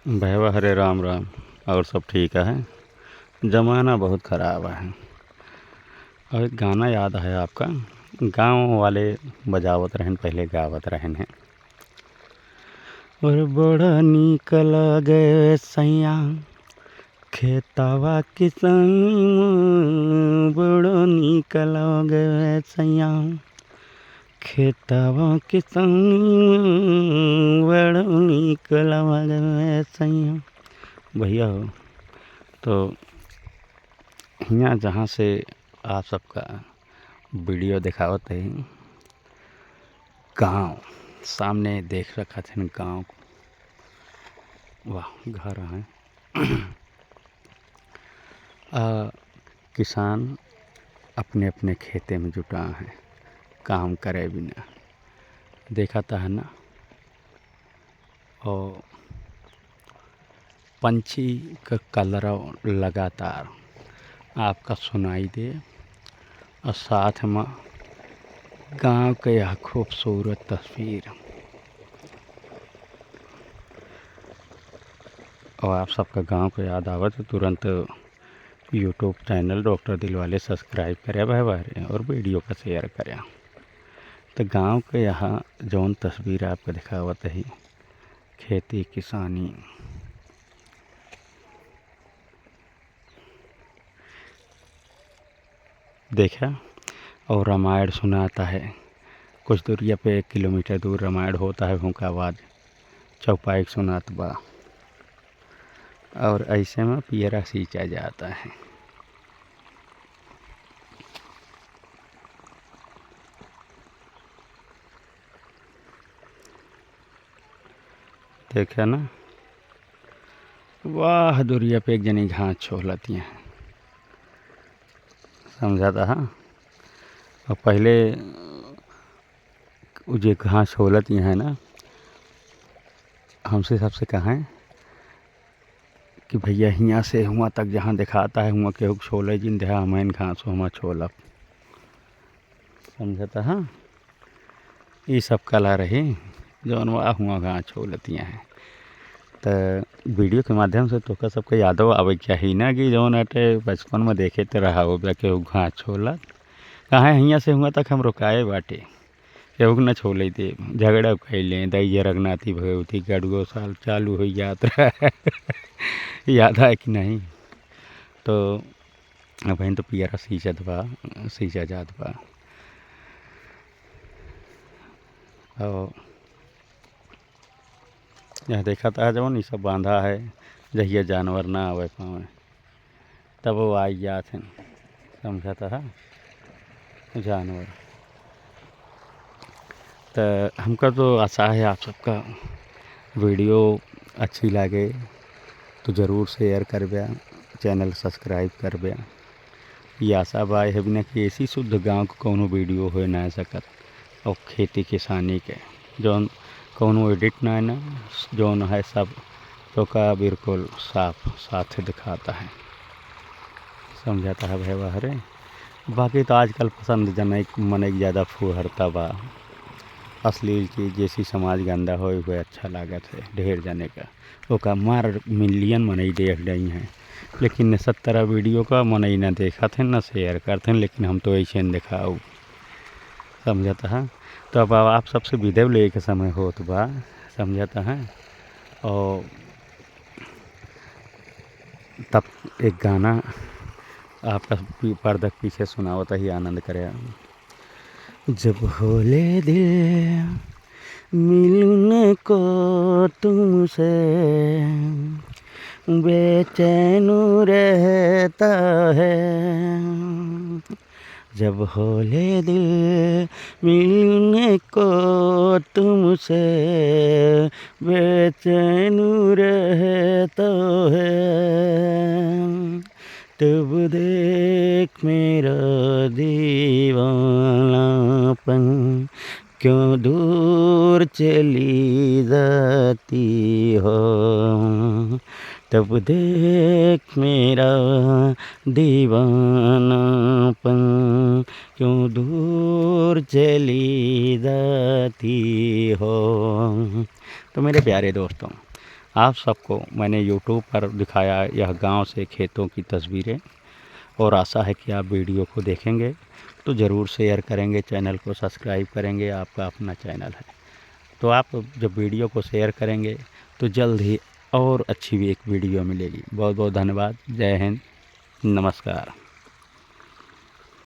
भैया हरे राम राम। और सब ठीक है। ज़माना बहुत ख़राब है। और एक गाना याद है आपका, गांव वाले बजावत रहन, पहले गावत रहन है। और बड़ा नीक लगे सैया खेतवा किसान, बड़ा नीक लगे सैया खेतवा किसान, बड़ा नीक लगे सैया। भैया हो तो यहाँ जहाँ से आप सबका वीडियो दिखावत है, गांव सामने देख रखा था गांव। वाह घर है। किसान अपने अपने खेते में जुटा है, काम करे बिना। देखा था है ना। और पंछी का कलरव लगातार आपका सुनाई दे, और साथ में गांव के यह खूबसूरत तस्वीर। और आप सबका गांव को याद आवा तो तुरंत YouTube channel doctor Dilwale subscribe करे भाई, और वीडियो का शेयर करें। तो गांव के यहाँ जौन तस्वीर आपको दिखावत है, खेती किसानी। देखा। और रामायण सुनाता है, कुछ दूरिया पे 1 किलोमीटर दूर रामायण होता है, उनका आवाज़ चौपाई सुनात बा। और ऐसे में पियरा सींचा जाता है। देखा ना। वाह दूरिया पे एक जनी घास छोलती हैं, समझाता है। और पहले जो घास छोलती हैं ना, हमसे सबसे कहें कि भैया यहाँ से हुआ तक जहाँ दिखाता है हुआ के छोले जिन देहा हमें घास हुआ छोलब, समझता है। ये सब कला रही जौन वाह हुआ घास छोलती हैं। तो वीडियो के माध्यम से तो सबके यादव आवे चाहिए ना, कि जौन अटे बचपन में देखे तो रहा हो के घास छोलत कहाँ यहाँ से हुआ तक हम रुकाए बाटे, केहू न छोले थे, झगड़ा कैले दैया रघनाथी भगवती गढ़गो साल चालू हो यात्रा। याद है कि नहीं। तो अब तो पियरा सींचत बा, सींचा जात बा। और यह देखा था जौन ये सब बांधा है, जहिया जानवर ना आवे पावे तब वो आई जात हैं, समझता है जानवर। तो हमका तो आशा है आप सबका वीडियो अच्छी लगे तो ज़रूर शेयर करबे, चैनल सब्सक्राइब करबे। ये आशा बा है बिना कि ऐसी शुद्ध गांव को कोनो वीडियो हो ना सकत। और खेती किसानी के जौन कोनो एडिट ना है ना, जौन है सब तो का बिल्कुल साफ साथ दिखाता है, समझाता है भाई हरे। बाकी तो आजकल पसंद जन मन ज़्यादा फुहरता बा, अश्लील चीज़ जैसी समाज गंदा हो वह अच्छा लागत है ढेर जाने का। ओका मार मिलियन मनई देख रही हैं, लेकिन 70 वीडियो का मनई ना देखा थे ना शेयर करते हैं, लेकिन हम तो ऐसे दिखाऊ, समझता है। तो अब आप सबसे विदेव ले के समय होत बा, समझता है। और तब एक गाना आपका पर्दा के पीछे सुनावता ही आनंद करे। जब होले दिल मिलने को तुमसे, बेचैन रहता है। जब होले दिल मिलने को तुमसे, बेचैन रहता है। तब देख मेरा दीवानापन क्यों दूर चली जाती हो। तब देख मेरा दीवानापन क्यों दूर चली जाती हो। तो मेरे प्यारे दोस्तों, आप सबको मैंने यूट्यूब पर दिखाया यह गांव से खेतों की तस्वीरें, और आशा है कि आप वीडियो को देखेंगे तो ज़रूर शेयर करेंगे, चैनल को सब्सक्राइब करेंगे। आपका अपना चैनल है, तो आप जब वीडियो को शेयर करेंगे तो जल्द ही और अच्छी भी एक वीडियो मिलेगी। बहुत बहुत धन्यवाद। जय हिंद, नमस्कार।